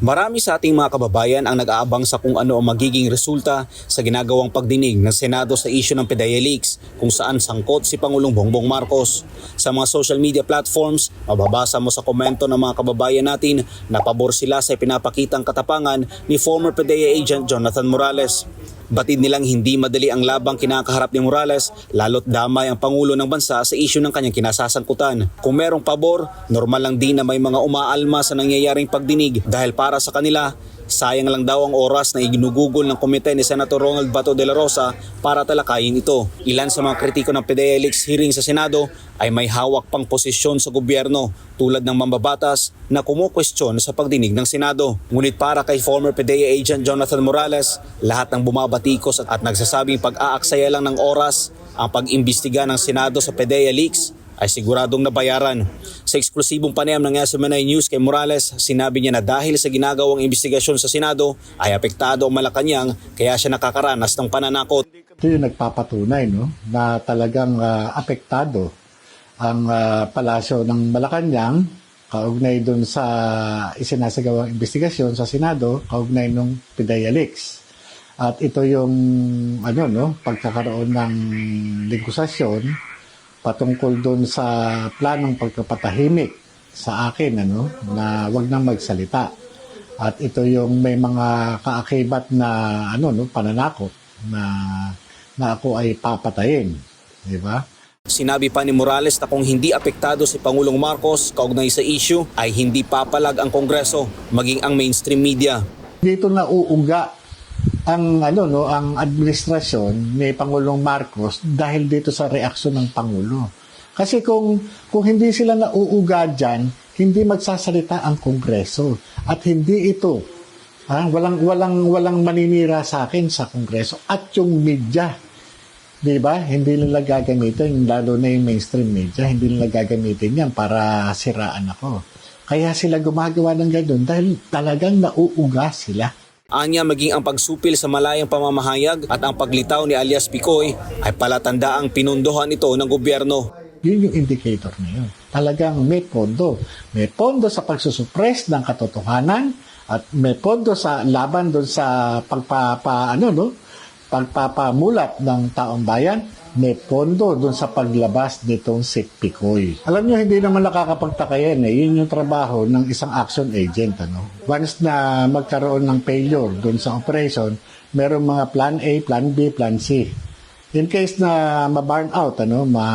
Marami sa ating mga kababayan ang nag-aabang sa kung ano ang magiging resulta sa ginagawang pagdinig ng Senado sa isyu ng PDEA leaks kung saan sangkot si Pangulong Bongbong Marcos. Sa mga social media platforms, mababasa mo sa komento ng mga kababayan natin na pabor sila sa pinapakitang katapangan ni former PDEA agent Jonathan Morales. Batid nilang hindi madali ang labang kinakaharap ni Morales, lalo't damay ang Pangulo ng Bansa sa isyu ng kanyang kinasasangkutan. Kung merong pabor, normal lang din na may mga umaalma sa nangyayaring pagdinig dahil para sa kanila, sayang lang daw ang oras na iginugugol ng komite ni Senator Ronald Bato de la Rosa para talakayin ito. Ilan sa mga kritiko ng PDEA leaks hearing sa Senado ay may hawak pang posisyon sa gobyerno tulad ng mambabatas na kumukwestiyon sa pagdinig ng Senado. Ngunit para kay former PDEA agent Jonathan Morales, lahat ng bumabatikos at nagsasabing pag-aaksaya lang ng oras ang pag-imbestiga ng Senado sa PDEA leaks ay siguradong nabayaran. Sa eksklusibong panayam ng SMNI News kay Morales, sinabi niya na dahil sa ginagawang investigasyon sa Senado ay apektado ang Malacanang kaya siya nakakaranas ng pananakot. Ito yung nagpapatunay na talagang apektado ang palasyo ng Malacanang kaugnay doon sa isinasagawang investigasyon sa Senado kaugnay ng PDEA leaks. At ito yung pagkakaroon ng negosasyon patungkol doon sa planong pagpapatahimik sa akin na wag nang magsalita. At ito yung may mga kaakibat na pananakot na ako ay papatayin, di ba? Sinabi pa ni Morales na kung hindi apektado si Pangulong Marcos kaugnay sa issue ay hindi papalag ang Kongreso maging ang mainstream media. Dito na uuga ang ang administrasyon ni Pangulong Marcos dahil dito sa reaksyon ng Pangulo. Kasi kung hindi sila nauuga diyan, hindi magsasalita ang Kongreso at hindi ito walang maninira sa akin sa Kongreso at yung media. 'Di ba? Hindi nila gagamitin, lalo na yung mainstream media, hindi nila gagamitin 'yan para siraan ako. Kaya sila gumagawa ng ganoon dahil talagang nauuga sila. Anya maging ang pagsupil sa malayang pamamahayag at ang paglitaw ni alias Picoy ay palatandaang pinundohan ito ng gobyerno. Yun yung indicator na yun. Talagang may pondo. May pondo sa pagsusuppress ng katotohanan at may pondo sa laban doon sa pagpapamulat ng taong bayan. May pondo doon sa paglabas nitong si Picoy. Alam nyo, hindi naman nakakapagtaka yan. Yun yung trabaho ng isang action agent. Once na magkaroon ng failure doon sa operation, merong mga plan A, plan B, plan C. In case na ma-burn out,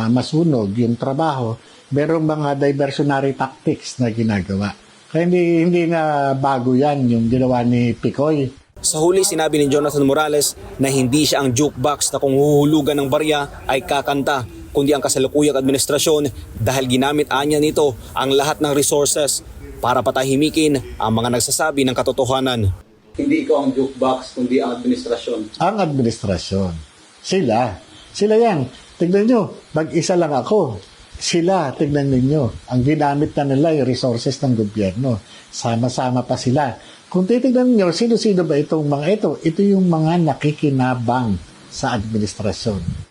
masunog yung trabaho, merong mga diversionary tactics na ginagawa. Kaya hindi na bago yan yung ginawa ni Picoy. Sa huli, sinabi ni Jonathan Morales na hindi siya ang jukebox na kung huhulugan ng barya ay kakanta, kundi ang kasalukuyang administrasyon dahil ginamit anya nito ang lahat ng resources para patahimikin ang mga nagsasabi ng katotohanan. Hindi ikaw ang jukebox, kundi ang administrasyon. Ang administrasyon. Sila yan. Tignan nyo, mag-isa lang ako. Sila, tignan ninyo. Ang ginamit na nila yung resources ng gobyerno. Sama-sama pa sila. Kung titignan niyo, sino-sino ba itong mga ito? Ito yung mga nakikinabang sa administrasyon.